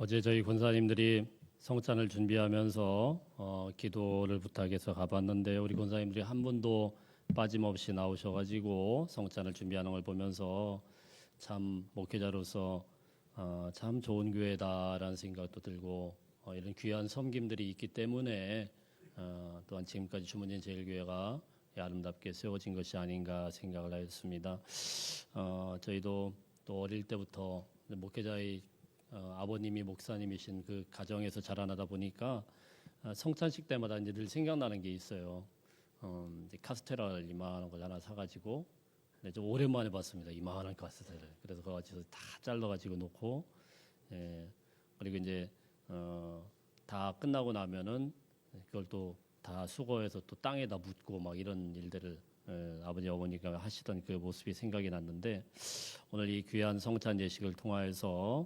어제 저희 권사님들이 성찬을 준비하면서 기도를 부탁해서 가봤는데 우리 권사님들이 한 분도 빠짐없이 나오셔가지고 성찬을 준비하는 걸 보면서 참 목회자로서 참 좋은 교회다라는 생각도 들고 이런 귀한 섬김들이 있기 때문에 또한 지금까지 주문진 제일교회가 아름답게 세워진 것이 아닌가 생각을 하였습니다. 저희도 또 어릴 때부터 목회자의 아버님이 목사님이신 그 가정에서 자라나다 보니까 성찬식 때마다 이제 늘 생각나는 게 있어요. 이제 카스테라를 이만한 걸 하나 사가지고 좀 오랜만에 봤습니다. 이만한 카스테라를. 그래서 그거 가지고 다 잘라가지고 놓고 그리고 이제 다 끝나고 나면은 그걸 또 다 수거해서 또 땅에다 묻고 막 이런 일들을 아버지 어머니가 하시던 그 모습이 생각이 났는데 오늘 이 귀한 성찬 예식을 통하여서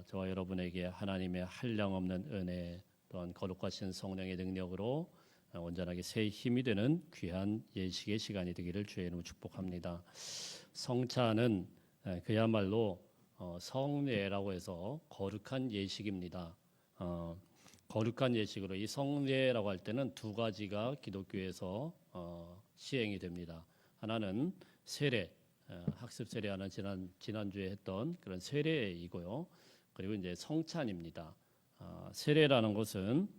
저와 여러분에게 하나님의 한량없는 은혜 또한 거룩하신 성령의 능력으로 온전하게 새 힘이 되는 귀한 예식의 시간이 되기를 주의 이름으로 축복합니다. 성찬은 그야말로 성례라고 해서 거룩한 예식입니다. 거룩한 예식으로 이 성례라고 할 때는 두 가지가 기독교에서 시행이 됩니다. 하나는 세례, 학습 세례하는 지난주에 했던 그런 세례이고요. 그리고 이제 성찬입니다. 세례라는 것은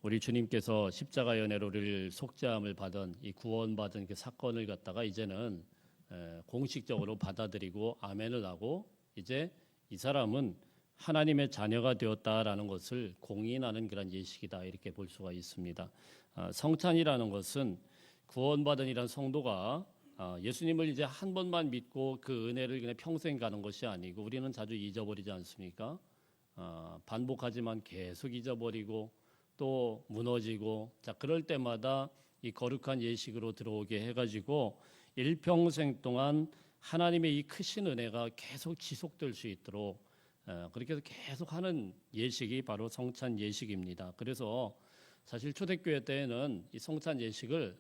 우리 주님께서 십자가 연회로 우리를 속죄함을 받은 이 구원받은 그 사건을 갖다가 이제는 공식적으로 받아들이고 아멘을 하고 이제 이 사람은 하나님의 자녀가 되었다라는 것을 공인하는 그런 예식이다 이렇게 볼 수가 있습니다. 성찬이라는 것은 구원받은 이런 성도가 예수님을 이제 한 번만 믿고 그 은혜를 그냥 평생 가는 것이 아니고 우리는 자주 잊어버리지 않습니까? 반복하지만 계속 잊어버리고 또 무너지고 자 그럴 때마다 이 거룩한 예식으로 들어오게 해가지고 일평생 동안 하나님의 이 크신 은혜가 계속 지속될 수 있도록 그렇게 해서 계속 하는 예식이 바로 성찬 예식입니다. 그래서 사실 초대교회 때에는 이 성찬 예식을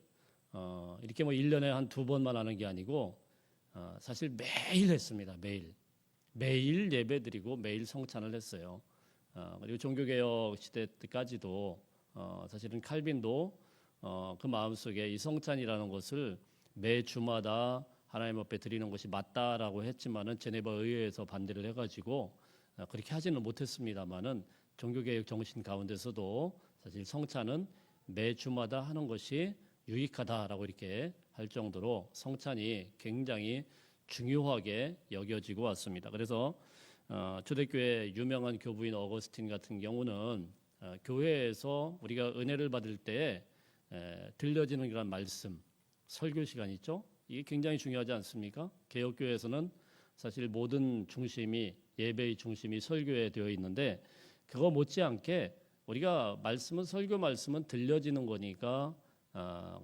이렇게 뭐 1년에 한 두 번만 하는 게 아니고 사실 매일 했습니다. 매일 예배드리고 매일 성찬을 했어요. 그리고 종교개혁 시대 때까지도 사실은 칼빈도 그 마음속에 이 성찬이라는 것을 매 주마다 하나님 앞에 드리는 것이 맞다라고 했지만은 제네바 의회에서 반대를 해가지고 그렇게 하지는 못했습니다만은 종교개혁 정신 가운데서도 사실 성찬은 매 주마다 하는 것이 유익하다라고 이렇게 할 정도로 성찬이 굉장히 중요하게 여겨지고 왔습니다. 그래서 초대교회 유명한 교부인 어거스틴 같은 경우는 교회에서 우리가 은혜를 받을 때 들려지는 그런 말씀, 설교 시간 있죠? 이게 굉장히 중요하지 않습니까? 개혁교회에서는 사실 모든 중심이 예배의 중심이 설교에 되어 있는데 그거 못지않게 우리가 말씀은 설교 말씀은 들려지는 거니까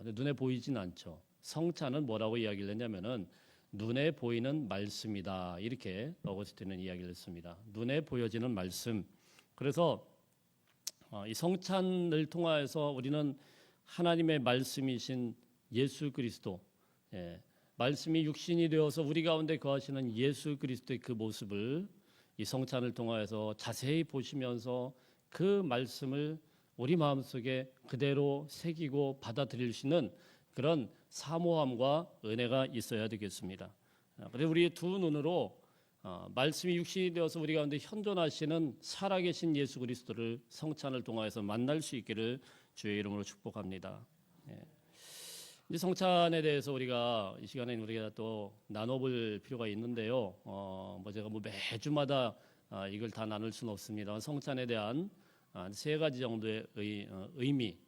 눈에 보이진 않죠. 성찬은 뭐라고 이야기를 했냐면은 눈에 보이는 말씀이다 이렇게 어거스틴은 이야기를 했습니다. 눈에 보여지는 말씀. 그래서 이 성찬을 통하여서 우리는 하나님의 말씀이신 예수 그리스도 말씀이 육신이 되어서 우리 가운데 거하시는 예수 그리스도의 그 모습을 이 성찬을 통하여서 자세히 보시면서 그 말씀을 우리 마음속에 그대로 새기고 받아들일 수 있는 그런 사모함과 은혜가 있어야 되겠습니다. 그래서 우리의 두 눈으로 말씀이 육신이 되어서 우리 가운데 현존하시는 살아계신 예수 그리스도를 성찬을 통하여서 만날 수 있기를 주의 이름으로 축복합니다. 이 성찬에 대해서 우리가 이 시간에 우리가 또 나눠볼 필요가 있는데요. 제가 매주마다 이걸 다 나눌 수는 없습니다. 성찬에 대한 세 가지 정도의 의미.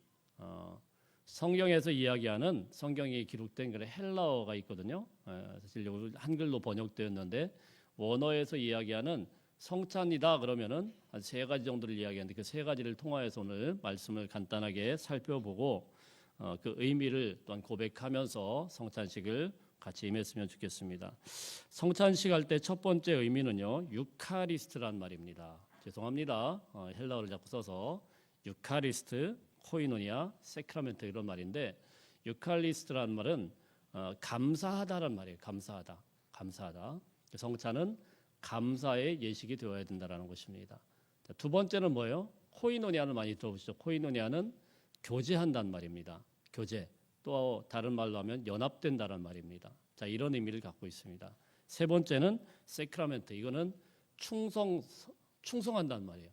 성경에서 이야기하는 성경에 기록된 그런 헬라어가 있거든요. 사실 한글로 번역되었는데 원어에서 이야기하는 성찬이다 그러면은 한 세 가지 정도를 이야기하는데 그 세 가지를 통하여서 오늘 말씀을 간단하게 살펴보고 그 의미를 또한 고백하면서 성찬식을 같이 임했으면 좋겠습니다. 성찬식 할 때 첫 번째 의미는요, 유카리스트란 말입니다. 죄송합니다. 헬라어를 자꾸 써서 유카리스트, 코이노니아, 세크라멘트 이런 말인데 유카리스트란 말은 감사하다란 말이에요. 감사하다. 성찬은 감사의 예식이 되어야 된다는 것입니다. 자, 두 번째는 뭐예요? 코이노니아를 많이 들어보시죠. 코이노니아는 교제한다는 말입니다. 교제. 또 다른 말로 하면 연합된다는 말입니다. 자, 이런 의미를 갖고 있습니다. 세 번째는 세크라멘트. 이거는 충성한다는 말이에요.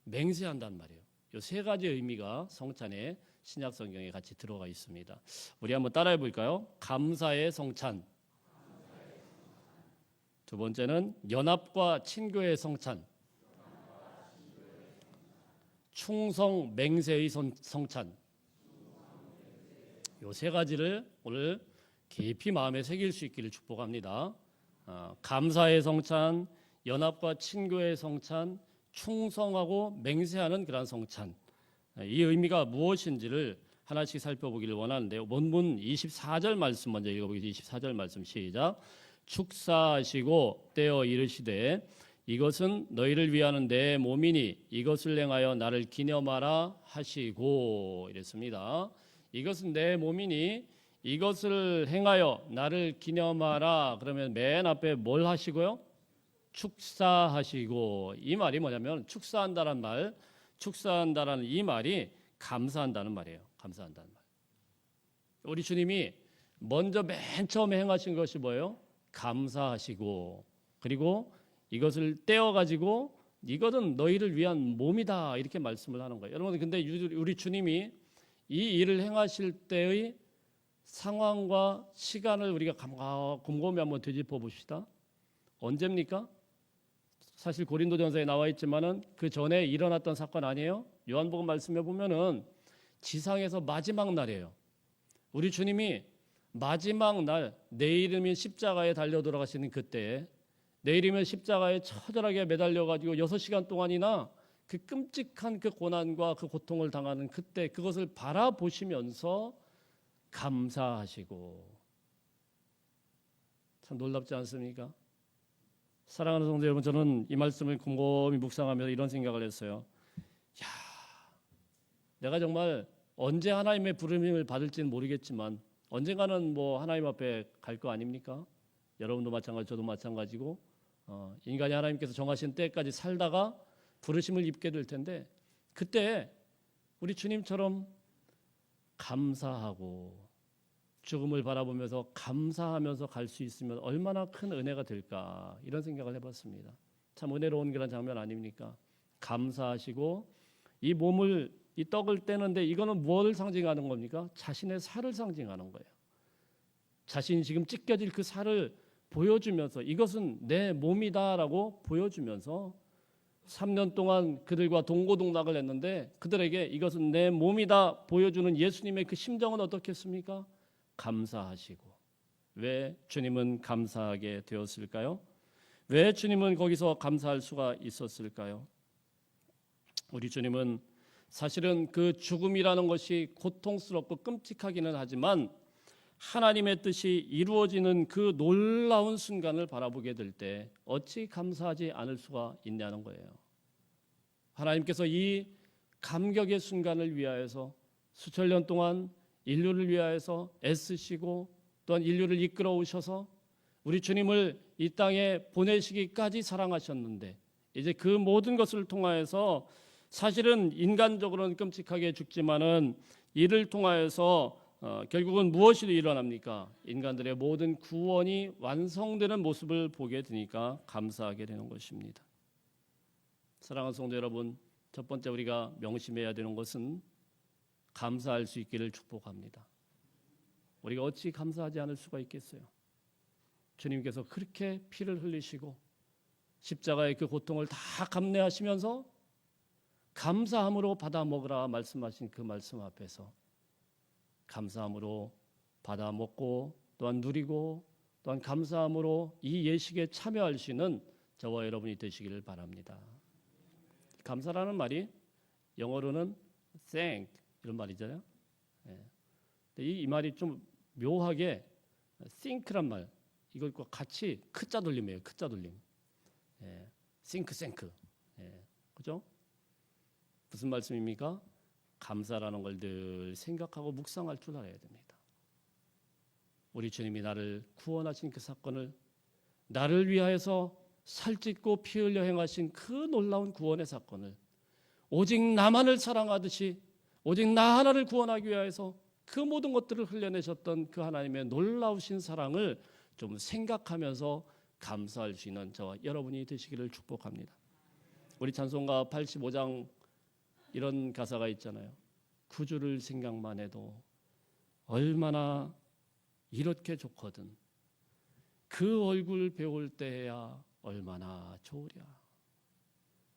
맹세한다는 말이에요. 이 세 가지 의미가 성찬에 신약 성경에 같이 들어가 있습니다. 우리 한번 따라해 볼까요? 감사의 성찬. 두 번째는 연합과 친교의 성찬. 충성 맹세의 성찬. 이 세 가지를 오늘 깊이 마음에 새길 수 있기를 축복합니다. 감사의 성찬, 연합과 친교의 성찬, 충성하고 맹세하는 그런 성찬. 이 의미가 무엇인지를 하나씩 살펴보기를 원하는데요. 본문 24절 말씀 먼저 읽어보겠습니다. 24절 말씀 시작. 축사하시고 떼어 이르시되 이것은 너희를 위하는 내 몸이니 이것을 행하여 나를 기념하라 하시고 이랬습니다. 이것은 내 몸이니 이것을 행하여 나를 기념하라. 그러면 맨 앞에 뭘 하시고요? 축사하시고. 이 말이 뭐냐면 축사한다는 말, 축사한다는 이 말이 감사한다는 말이에요. 감사한다는 말. 우리 주님이 먼저 맨 처음에 행하신 것이 뭐예요? 감사하시고, 그리고 이것을 떼어가지고 이것은 너희를 위한 몸이다 이렇게 말씀을 하는 거예요. 여러분, 근데 우리 주님이 이 일을 행하실 때의 상황과 시간을 우리가 곰곰이 한번 되짚어 봅시다. 언제입니까? 사실 고린도전서에 나와 있지만은 그 전에 일어났던 사건 아니에요? 요한복음 말씀해 보면은 지상에서 마지막 날이에요. 우리 주님이 마지막 날, 내일이면 십자가에 달려 돌아가시는 그때, 내일이면 십자가에 처절하게 매달려 가지고 6시간 동안이나 그 끔찍한 그 고난과 그 고통을 당하는 그때, 그것을 바라보시면서 감사하시고. 참 놀랍지 않습니까? 사랑하는 성도 여러분, 저는 이 말씀을 곰곰이 묵상하면서 이런 생각을 했어요. 야, 내가 정말 언제 하나님의 부름을 받을지는 모르겠지만 언젠가는 뭐 하나님 앞에 갈 거 아닙니까? 여러분도 마찬가지, 저도 마찬가지고 인간이 하나님께서 정하신 때까지 살다가 부르심을 입게 될 텐데, 그때 우리 주님처럼 감사하고 죽음을 바라보면서 감사하면서 갈 수 있으면 얼마나 큰 은혜가 될까, 이런 생각을 해봤습니다. 참 은혜로운 그런 장면 아닙니까? 감사하시고 이 몸을, 이 떡을 떼는데 이거는 무엇을 상징하는 겁니까? 자신의 살을 상징하는 거예요. 자신이 지금 찢겨질 그 살을 보여주면서 이것은 내 몸이다라고 보여주면서 3년 동안 그들과 동고동락을 했는데 그들에게 이것은 내 몸이다 보여주는 예수님의 그 심정은 어떻겠습니까? 감사하시고. 왜 주님은 감사하게 되었을까요? 왜 주님은 거기서 감사할 수가 있었을까요? 우리 주님은 사실은 그 죽음이라는 것이 고통스럽고 끔찍하기는 하지만 하나님의 뜻이 이루어지는 그 놀라운 순간을 바라보게 될 때 어찌 감사하지 않을 수가 있냐는 거예요. 하나님께서 이 감격의 순간을 위하여서 수천 년 동안 인류를 위하여서 애쓰시고 또한 인류를 이끌어 오셔서 우리 주님을 이 땅에 보내시기까지 사랑하셨는데, 이제 그 모든 것을 통하여서 사실은 인간적으로는 끔찍하게 죽지만은 이를 통하여서 결국은 무엇이 일어납니까? 인간들의 모든 구원이 완성되는 모습을 보게 되니까 감사하게 되는 것입니다. 사랑하는 성도 여러분, 첫 번째 우리가 명심해야 되는 것은 감사할 수 있기를 축복합니다. 우리가 어찌 감사하지 않을 수가 있겠어요? 주님께서 그렇게 피를 흘리시고 십자가의 그 고통을 다 감내하시면서 감사함으로 받아 먹으라 말씀하신 그 말씀 앞에서 감사함으로 받아 먹고 또한 누리고 또한 감사함으로 이 예식에 참여할 수 있는 저와 여러분이 되시기를 바랍니다. 감사라는 말이 영어로는 thank 이런 말이잖아요. 이 말이 좀 묘하게 think란 말, 이것과 같이 크자 돌림이에요. 크자 돌림. think. 그죠? 무슨 말씀입니까? 감사라는 걸 늘 생각하고 묵상할 줄 알아야 됩니다. 우리 주님이 나를 구원하신 그 사건을 나를 위하여서 살찢고 피 흘려 행하신 그 놀라운 구원의 사건을 오직 나만을 사랑하듯이 오직 나 하나를 구원하기 위해서 그 모든 것들을 흘려내셨던 그 하나님의 놀라우신 사랑을 좀 생각하면서 감사할 수 있는 저와 여러분이 되시기를 축복합니다. 우리 찬송가 85장 이런 가사가 있잖아요. 구주를 생각만 해도 얼마나 이렇게 좋거든. 그 얼굴 배울 때야 얼마나 좋으랴.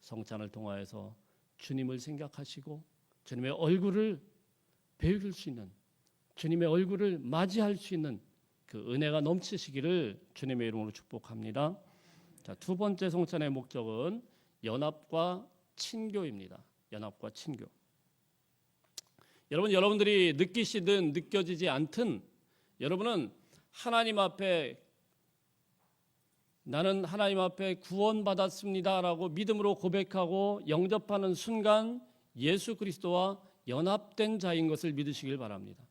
성찬을 통하여서 주님을 생각하시고 주님의 얼굴을 배울 수 있는, 주님의 얼굴을 맞이할 수 있는 그 은혜가 넘치시기를 주님의 이름으로 축복합니다. 자, 두 번째 성찬의 목적은 연합과 친교입니다. 연합과 친교. 여러분들이 느끼시든 느껴지지 않든 여러분은 하나님 앞에 나는 하나님 앞에 구원받았습니다라고 믿음으로 고백하고 영접하는 순간 예수 그리스도와 연합된 자인 것을 믿으시길 바랍니다.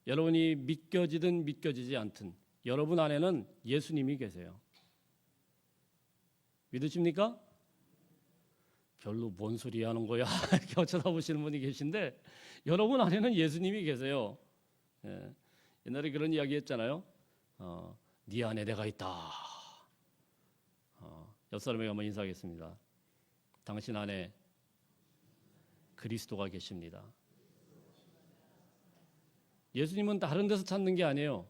여러분이 믿겨지든 믿겨지지 않든 여러분 안에는 예수님이 계세요. 믿으십니까? 별로 뭔 소리 하는 거야 이렇게 쳐다보시는 분이 계신데 여러분 안에는 예수님이 계세요. 예. 옛날에 그런 이야기 했잖아요. 네 안에 내가 있다. 옆 사람에게 한번 인사하겠습니다. 당신 안에 그리스도가 계십니다. 예수님은 다른 데서 찾는 게 아니에요.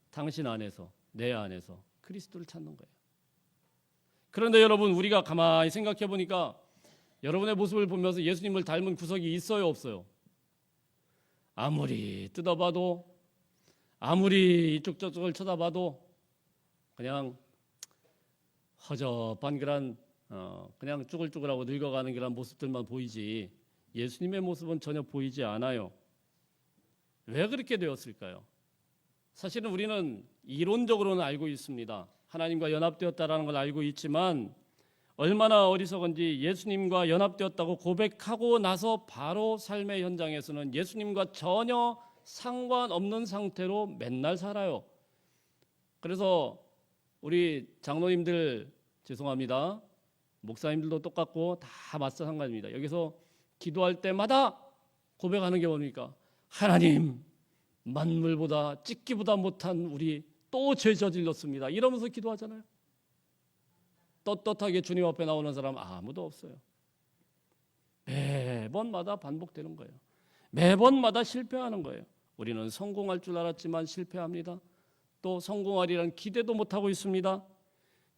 당신 안에서, 내 안에서 그리스도를 찾는 거예요. 그런데 여러분, 우리가 가만히 생각해 보니까 여러분의 모습을 보면서 예수님을 닮은 구석이 있어요, 없어요? 아무리 뜯어봐도, 아무리 이쪽 저쪽을 쳐다봐도 그냥 허접한 그런 그냥 쭈글쭈글하고 늙어가는 그런 모습들만 보이지 예수님의 모습은 전혀 보이지 않아요. 왜 그렇게 되었을까요? 사실은 우리는 이론적으로는 알고 있습니다. 하나님과 연합되었다라는 걸 알고 있지만 얼마나 어리석은지 예수님과 연합되었다고 고백하고 나서 바로 삶의 현장에서는 예수님과 전혀 상관없는 상태로 맨날 살아요. 그래서 우리 장로님들 죄송합니다. 목사님들도 똑같고 다 마찬가지입니다. 여기서 기도할 때마다 고백하는 게 뭡니까? 하나님, 만물보다 찢기보다 못한 우리 또 죄 저질렀습니다. 이러면서 기도하잖아요. 떳떳하게 주님 앞에 나오는 사람 아무도 없어요. 매번마다 반복되는 거예요. 매번마다 실패하는 거예요. 우리는 성공할 줄 알았지만 실패합니다. 또 성공하리라는 기대도 못하고 있습니다.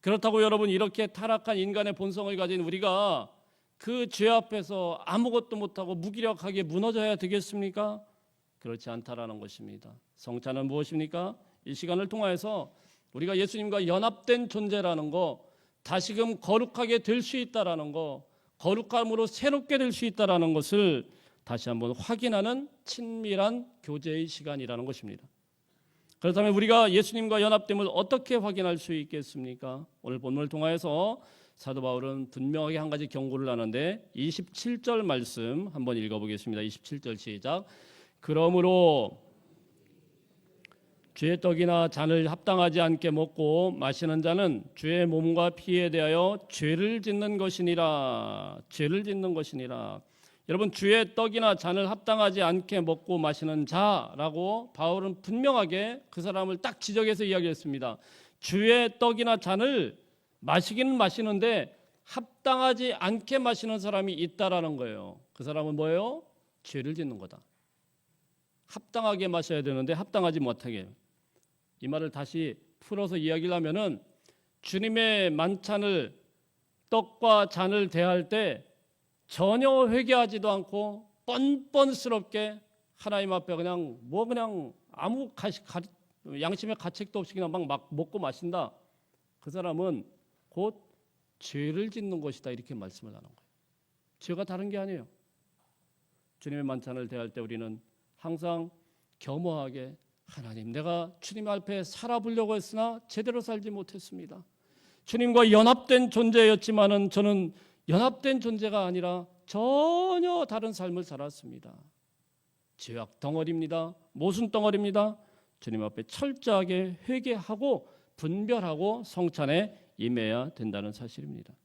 그렇다고 여러분, 이렇게 타락한 인간의 본성을 가진 우리가 그 죄 앞에서 아무것도 못하고 무기력하게 무너져야 되겠습니까? 그렇지 않다라는 것입니다. 성찬은 무엇입니까? 이 시간을 통해서 우리가 예수님과 연합된 존재라는 거, 다시금 거룩하게 될 수 있다라는 거, 거룩함으로 새롭게 될 수 있다라는 것을 다시 한번 확인하는 친밀한 교제의 시간이라는 것입니다. 그렇다면 우리가 예수님과 연합됨을 어떻게 확인할 수 있겠습니까? 오늘 본문을 통해서 사도 바울은 분명하게 한 가지 경고를 하는데 27절 말씀 한번 읽어보겠습니다. 27절 시작. 그러므로 주의 떡이나 잔을 합당하지 않게 먹고 마시는 자는 주의 몸과 피에 대하여 죄를 짓는 것이니라. 죄를 짓는 것이니라. 여러분, 주의 떡이나 잔을 합당하지 않게 먹고 마시는 자라고 바울은 분명하게 그 사람을 딱 지적해서 이야기했습니다. 주의 떡이나 잔을 마시기는 마시는데 합당하지 않게 마시는 사람이 있다라는 거예요. 그 사람은 뭐예요? 죄를 짓는 거다. 합당하게 마셔야 되는데 합당하지 못하게. 이 말을 다시 풀어서 이야기를 하면은 주님의 만찬을, 떡과 잔을 대할 때 전혀 회개하지도 않고 뻔뻔스럽게 하나님 앞에 그냥 아무 양심의 가책도 없이 그냥 막 먹고 마신다. 그 사람은 곧 죄를 짓는 것이다, 이렇게 말씀을 하는 거예요. 죄가 다른 게 아니에요. 주님의 만찬을 대할 때 우리는 항상 겸허하게 하나님, 내가 주님 앞에 살아보려고 했으나 제대로 살지 못했습니다. 주님과 연합된 존재였지만은 저는 연합된 존재가 아니라 전혀 다른 삶을 살았습니다. 죄악 덩어리입니다. 모순 덩어리입니다. 주님 앞에 철저하게 회개하고 분별하고 성찬에 임해야 된다는 사실입니다.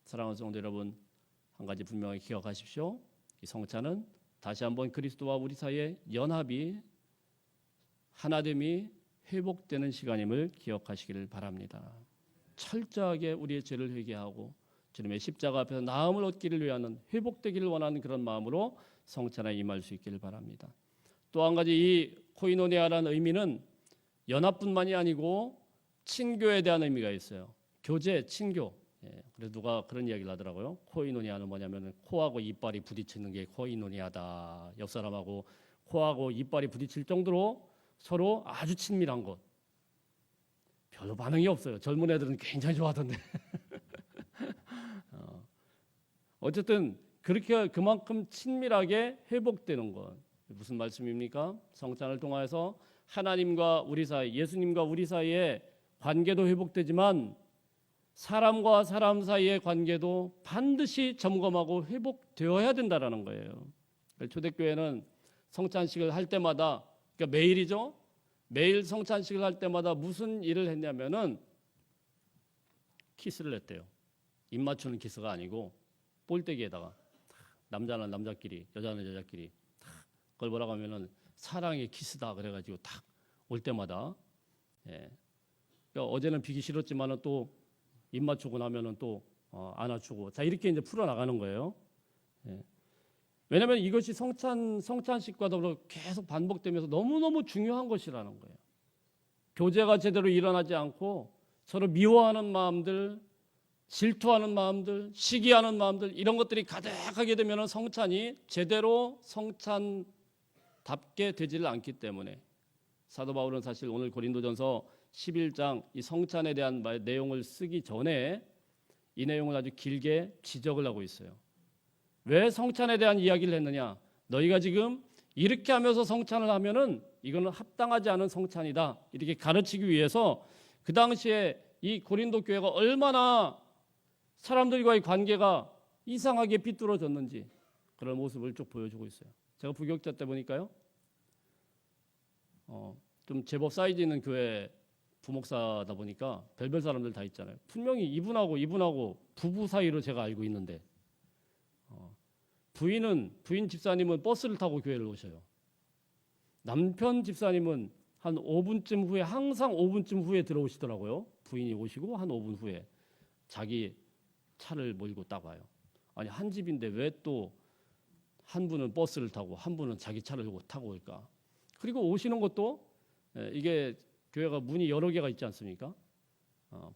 사랑하는 성도 여러분, 한 가지 분명히 기억하십시오. 이 성찬은 다시 한번 그리스도와 우리 사이의 연합이, 하나됨이 회복되는 시간임을 기억하시기를 바랍니다. 철저하게 우리의 죄를 회개하고 주님의 십자가 앞에서 나음을 얻기를 위하는, 회복되기를 원하는 그런 마음으로 성찬에 임할 수 있기를 바랍니다. 또 한 가지, 이 코이노니아라는 의미는 연합뿐만이 아니고 친교에 대한 의미가 있어요. 교제, 친교. 그래서 누가 그런 이야기를 하더라고요. 코이노니아는 뭐냐면 코하고 이빨이 부딪히는 게 코이노니아다. 옆 사람하고 코하고 이빨이 부딪힐 정도로 서로 아주 친밀한 것. 별로 반응이 없어요. 젊은 애들은 굉장히 좋아하던데. 어쨌든 그렇게 그만큼 친밀하게 회복되는 것. 무슨 말씀입니까? 성찬을 통해서 하나님과 우리 사이, 예수님과 우리 사이의 관계도 회복되지만 사람과 사람 사이의 관계도 반드시 점검하고 회복되어야 된다라는 거예요. 초대교회는 성찬식을 할 때마다, 그러니까 매일이죠. 매일 성찬식을 할 때마다 무슨 일을 했냐면은 키스를 했대요. 입 맞추는 키스가 아니고 볼때기에다가 남자는 남자끼리, 여자는 여자끼리 그걸 뭐라고 하면은 사랑의 키스다 그래가지고 딱 올 때마다, 그러니까 어제는 비기 싫었지만은 또 입 맞추고 나면은 또 안아주고, 자 이렇게 이제 풀어 나가는 거예요. 왜냐하면 이것이 성찬식과 더불어 계속 반복되면서 너무너무 중요한 것이라는 거예요. 교제가 제대로 일어나지 않고 서로 미워하는 마음들, 질투하는 마음들, 시기하는 마음들, 이런 것들이 가득하게 되면 성찬이 제대로 성찬답게 되지를 않기 때문에, 사도 바울은 사실 오늘 고린도전서 11장 이 성찬에 대한 내용을 쓰기 전에 이 내용을 아주 길게 지적을 하고 있어요. 왜 성찬에 대한 이야기를 했느냐? 너희가 지금 이렇게 하면서 성찬을 하면은 이거는 합당하지 않은 성찬이다. 이렇게 가르치기 위해서 그 당시에 이 고린도 교회가 얼마나 사람들과의 관계가 이상하게 삐뚤어졌는지 그런 모습을 쭉 보여주고 있어요. 제가 부교육자 때 보니까요, 좀 제법 사이즈 있는 교회 부목사다 보니까 별별 사람들 다 있잖아요. 분명히 이분하고 부부 사이로 제가 알고 있는데, 부인 집사님은 버스를 타고 교회를 오셔요. 남편 집사님은 한 5분쯤 후에, 항상 5분쯤 후에 들어오시더라고요. 부인이 오시고 한 5분 후에 자기 차를 몰고 딱 와요. 아니 한 집인데 왜 또 한 분은 버스를 타고 한 분은 자기 차를 타고 올까? 그리고 오시는 것도, 이게 교회가 문이 여러 개가 있지 않습니까?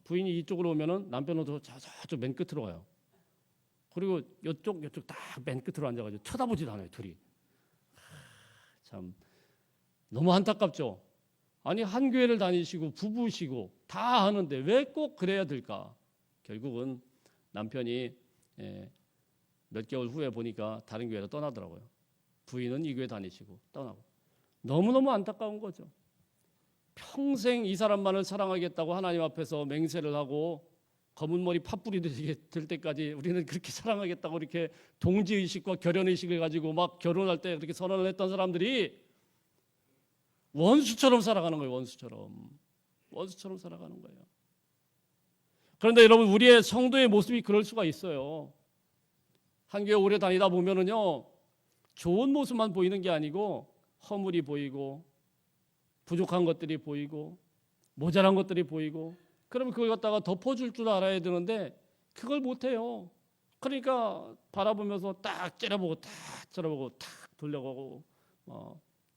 부인이 이쪽으로 오면은 남편은 저쪽 맨 끝으로 가요. 그리고 이쪽 딱 맨 끝으로 앉아가지고 쳐다보지도 않아요, 둘이. 참 너무 안타깝죠. 아니 한 교회를 다니시고 부부시고 다 하는데 왜 꼭 그래야 될까? 결국은 남편이 몇 개월 후에 보니까 다른 교회로 떠나더라고요. 부인은 이 교회 다니시고 떠나고. 너무너무 안타까운 거죠. 평생 이 사람만을 사랑하겠다고 하나님 앞에서 맹세를 하고 검은 머리 팥불이 될 때까지 우리는 그렇게 사랑하겠다고 이렇게 동지의식과 결연의식을 가지고 막 결혼할 때 그렇게 선언을 했던 사람들이 원수처럼 살아가는 거예요. 원수처럼 살아가는 거예요. 그런데 여러분, 우리의 성도의 모습이 그럴 수가 있어요. 한 교회 오래 다니다 보면은요, 좋은 모습만 보이는 게 아니고 허물이 보이고 부족한 것들이 보이고 모자란 것들이 보이고, 그러면 그걸 갖다가 덮어줄 줄 알아야 되는데 그걸 못해요. 그러니까 바라보면서 딱 째려보고 딱 째려보고 딱 돌려가고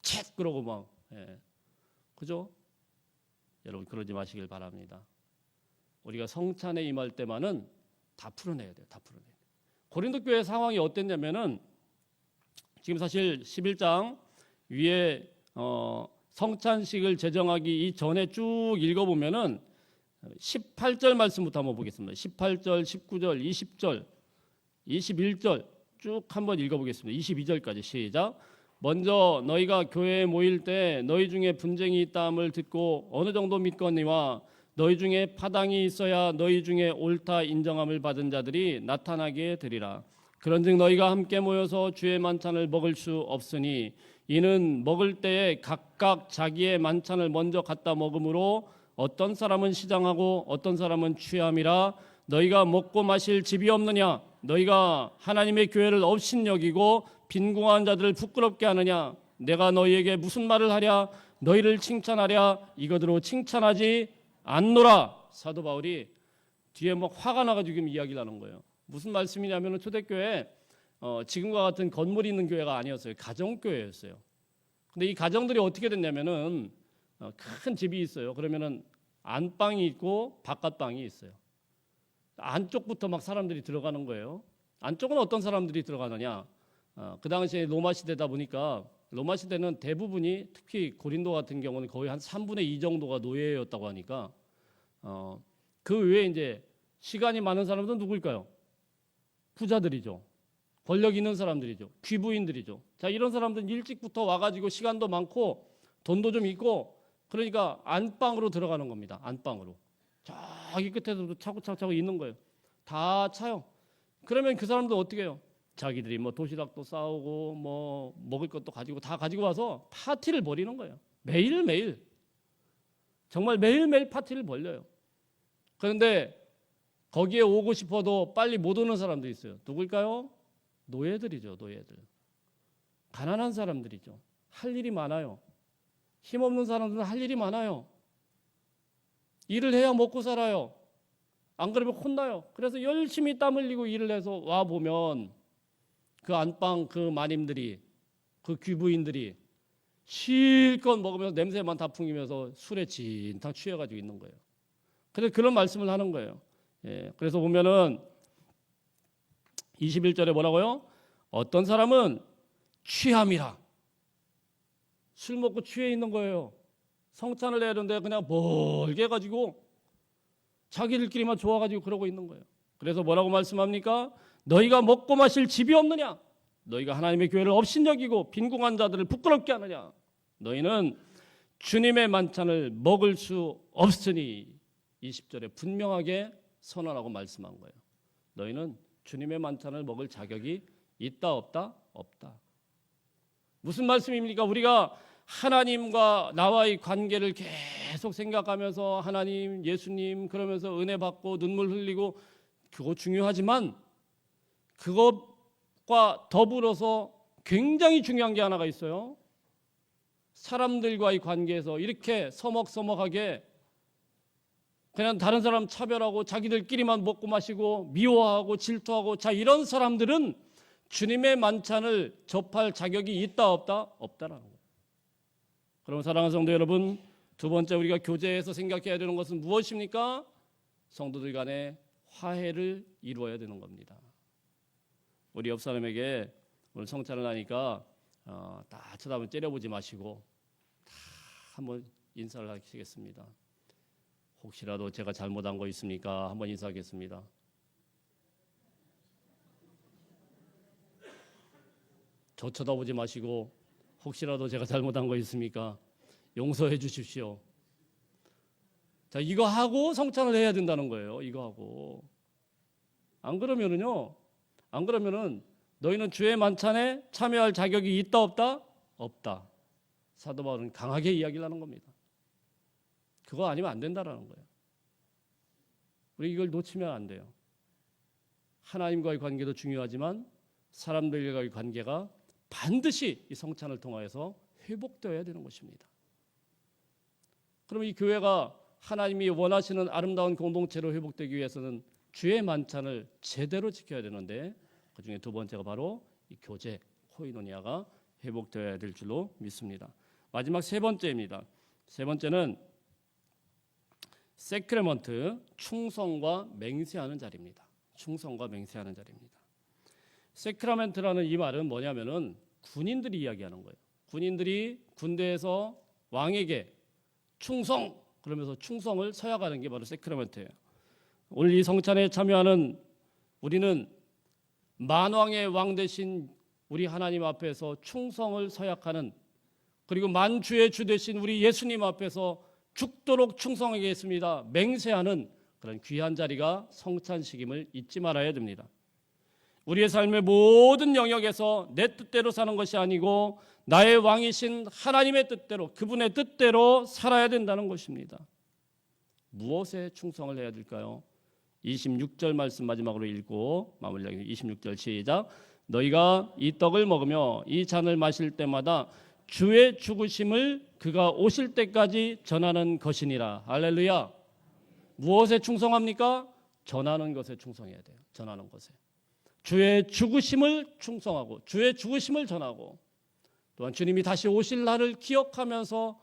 챗 그러고 막, 그죠? 여러분 그러지 마시길 바랍니다. 우리가 성찬에 임할 때만은 다 풀어내야 돼요. 다 풀어내야 돼요. 고린도 교회 상황이 어땠냐면은, 지금 사실 11장 위에 성찬식을 제정하기 이전에 쭉 읽어보면은 18절 말씀부터 한번 보겠습니다. 18절, 19절, 20절, 21절 쭉 한번 읽어보겠습니다. 22절까지 시작. 먼저 너희가 교회에 모일 때 너희 중에 분쟁이 있다함을 듣고 어느 정도 믿거니와 너희 중에 파당이 있어야 너희 중에 옳다 인정함을 받은 자들이 나타나게 되리라. 그런즉 너희가 함께 모여서 주의 만찬을 먹을 수 없으니 이는 먹을 때에 각각 자기의 만찬을 먼저 갖다 먹음으로 어떤 사람은 시장하고 어떤 사람은 취함이라. 너희가 먹고 마실 집이 없느냐? 너희가 하나님의 교회를 업신여기고 빈궁한 자들을 부끄럽게 하느냐? 내가 너희에게 무슨 말을 하랴? 너희를 칭찬하랴? 이것으로 칭찬하지 않노라. 사도 바울이 뒤에 막 화가 나가지고 지금 이야기를 하는 거예요. 무슨 말씀이냐면 초대교회 지금과 같은 건물이 있는 교회가 아니었어요. 가정교회였어요. 근데 이 가정들이 어떻게 됐냐면은 큰 집이 있어요. 그러면은 안방이 있고 바깥방이 있어요. 안쪽부터 막 사람들이 들어가는 거예요. 안쪽은 어떤 사람들이 들어가느냐? 그 당시에 로마 시대다 보니까 로마 시대는 대부분이 특히 고린도 같은 경우는 거의 한 3분의 2 정도가 노예였다고 하니까 그 외에 이제 시간이 많은 사람들은 누구일까요? 부자들이죠. 권력 있는 사람들이죠. 귀부인들이죠. 자, 이런 사람들은 일찍부터 와가지고 시간도 많고 돈도 좀 있고 그러니까 안방으로 들어가는 겁니다. 안방으로. 저기 끝에서도 차고차고 있는 거예요. 다 차요. 그러면 그 사람들 어떻게 해요? 자기들이 뭐 도시락도 싸오고 뭐 먹을 것도 가지고 다 가지고 와서 파티를 벌이는 거예요. 매일매일. 정말 매일매일 파티를 벌려요. 그런데 거기에 오고 싶어도 빨리 못 오는 사람도 있어요. 누굴까요? 노예들이죠. 노예들. 가난한 사람들이죠. 할 일이 많아요. 힘없는 사람들은 할 일이 많아요. 일을 해야 먹고 살아요. 안 그러면 혼나요. 그래서 열심히 땀 흘리고 일을 해서 와보면 그 안방 그 마님들이 그 귀부인들이 실컷 먹으면서 냄새만 다 풍기면서 술에 진탕 취해가지고 있는 거예요. 그래서 그런 말씀을 하는 거예요. 예, 그래서 보면은 21절에 뭐라고요? 어떤 사람은 취함이라. 술 먹고 취해 있는 거예요. 성찬을 해야 되는데 그냥 멀게 해가지고 자기들끼리만 좋아가지고 그러고 있는 거예요. 그래서 뭐라고 말씀합니까? 너희가 먹고 마실 집이 없느냐? 너희가 하나님의 교회를 업신여기고 빈궁한 자들을 부끄럽게 하느냐? 너희는 주님의 만찬을 먹을 수 없으니 20절에 분명하게 선언하고 말씀한 거예요. 너희는 주님의 만찬을 먹을 자격이 있다 없다? 없다. 무슨 말씀입니까? 우리가 하나님과 나와의 관계를 계속 생각하면서 하나님, 예수님 그러면서 은혜 받고 눈물 흘리고 그거 중요하지만 그것과 더불어서 굉장히 중요한 게 하나가 있어요. 사람들과의 관계에서 이렇게 서먹서먹하게 그냥 다른 사람 차별하고 자기들끼리만 먹고 마시고 미워하고 질투하고 자 이런 사람들은 주님의 만찬을 접할 자격이 있다 없다? 없다라는 거예요. 그럼 사랑하는 성도 여러분, 두 번째 우리가 교제에서 생각해야 되는 것은 무엇입니까? 성도들 간에 화해를 이루어야 되는 겁니다. 우리 옆 사람에게 오늘 성찬을 하니까 다 쳐다보면 째려보지 마시고 다 한번 인사를 하시겠습니다. 혹시라도 제가 잘못한 거 있습니까? 한번 인사하겠습니다. 저 쳐다보지 마시고 혹시라도 제가 잘못한 거 있습니까? 용서해 주십시오. 자, 이거 하고 성찬을 해야 된다는 거예요. 이거 하고. 안 그러면은 너희는 주의 만찬에 참여할 자격이 있다 없다? 없다. 사도 바울은 강하게 이야기를 하는 겁니다. 그거 아니면 안 된다라는 거예요. 우리 이걸 놓치면 안 돼요. 하나님과의 관계도 중요하지만 사람들과의 관계가 반드시 이 성찬을 통하여서 회복되어야 되는 것입니다. 그럼 이 교회가 하나님이 원하시는 아름다운 공동체로 회복되기 위해서는 주의 만찬을 제대로 지켜야 되는데 그중에 두 번째가 바로 이 교제, 코이노니아가 회복되어야 될 줄로 믿습니다. 마지막 세 번째입니다. 세 번째는 세크레먼트, 충성과 맹세하는 자리입니다. 충성과 맹세하는 자리입니다. 세크라멘트라는 이 말은 뭐냐면은 군인들이 이야기하는 거예요. 군인들이 군대에서 왕에게 충성 그러면서 충성을 서약하는 게 바로 세크라멘트예요. 오늘 이 성찬에 참여하는 우리는 만왕의 왕 되신 우리 하나님 앞에서 충성을 서약하는 그리고 만주의 주 되신 우리 예수님 앞에서 죽도록 충성하겠습니다. 맹세하는 그런 귀한 자리가 성찬식임을 잊지 말아야 됩니다. 우리의 삶의 모든 영역에서 내 뜻대로 사는 것이 아니고 나의 왕이신 하나님의 뜻대로 그분의 뜻대로 살아야 된다는 것입니다. 무엇에 충성을 해야 될까요? 26절 말씀 마지막으로 읽고 마무리하겠습니다. 26절 시작. 너희가 이 떡을 먹으며 이 잔을 마실 때마다 주의 죽으심을 그가 오실 때까지 전하는 것이니라. 할렐루야. 무엇에 충성합니까? 전하는 것에 충성해야 돼요. 전하는 것에. 주의 죽으심을 충성하고 주의 죽으심을 전하고 또한 주님이 다시 오실 날을 기억하면서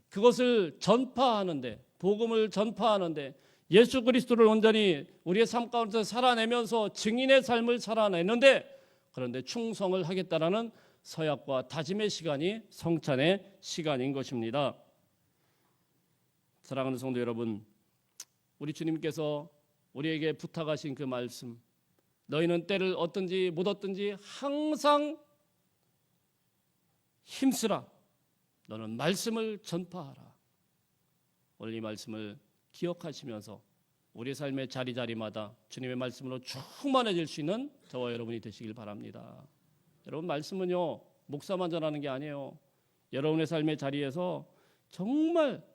그것을 전파하는데, 복음을 전파하는데, 예수 그리스도를 온전히 우리의 삶 가운데서 살아내면서 증인의 삶을 살아내는데, 그런데 충성을 하겠다라는 서약과 다짐의 시간이 성찬의 시간인 것입니다. 사랑하는 성도 여러분, 우리 주님께서 우리에게 부탁하신 그 말씀, 너희는 때를 얻든지 못 얻든지 항상 힘쓰라. 너는 말씀을 전파하라. 오늘 이 말씀을 기억하시면서 우리 삶의 자리자리마다 주님의 말씀으로 충만해질 수 있는 저와 여러분이 되시길 바랍니다. 여러분, 말씀은요, 목사만 전하는 게 아니에요. 여러분의 삶의 자리에서 정말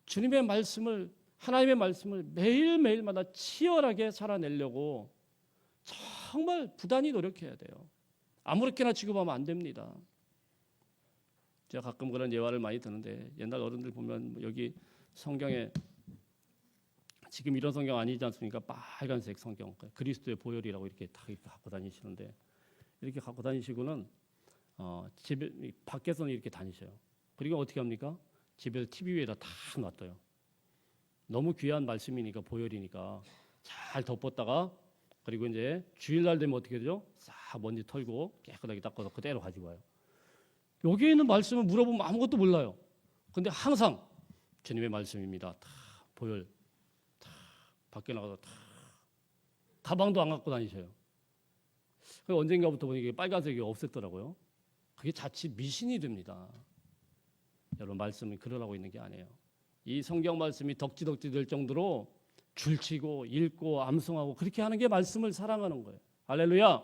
주님의 말씀을, 하나님의 말씀을 매일매일마다 치열하게 살아내려고 정말 부단히 노력해야 돼요. 아무렇게나 취급하면 안 됩니다. 제가 가끔 그런 예화를 많이 드는데, 옛날 어른들 보면 여기 성경에, 지금 이런 성경 아니지 않습니까? 빨간색 성경, 그리스도의 보혈이라고 이렇게 다 갖고 다니시는데, 이렇게 갖고 다니시고는 집에 밖에서는 이렇게 다니셔요. 그리고 어떻게 합니까? 집에서 TV 위에다 다 놔둬요. 너무 귀한 말씀이니까, 보혈이니까 잘 덮었다가, 그리고 이제 주일날 되면 어떻게 되죠? 싹 먼지 털고 깨끗하게 닦아서 그대로 가지고 와요. 여기에 있는 말씀을 물어보면 아무것도 몰라요. 근데 항상 주님의 말씀입니다. 다 보혈, 다 밖에 나가서 다 가방도 안 갖고 다니셔요. 언젠가부터 보니까 빨간색이 없앴더라고요. 그게 자칫 미신이 됩니다. 여러분, 말씀은 그러라고 있는 게 아니에요. 이 성경 말씀이 덕지덕지 될 정도로 줄치고 읽고 암송하고 그렇게 하는 게 말씀을 사랑하는 거예요. 할렐루야.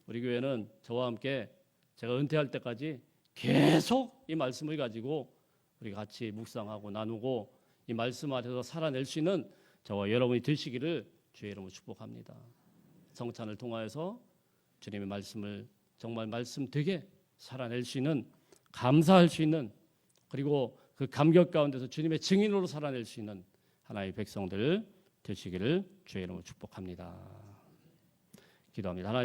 우리 교회는 저와 함께 제가 은퇴할 때까지 계속 이 말씀을 가지고 우리 같이 묵상하고 나누고 이 말씀 아래서 살아낼 수 있는 저와 여러분이 되시기를 주의 이름으로 축복합니다. 성찬을 통하여서 주님의 말씀을 정말 말씀 되게 살아낼 수 있는, 감사할 수 있는, 그리고 그 감격 가운데서 주님의 증인으로 살아낼 수 있는 하나의 백성들 되시기를 주의 이름으로 축복합니다. 기도합니다. 하나님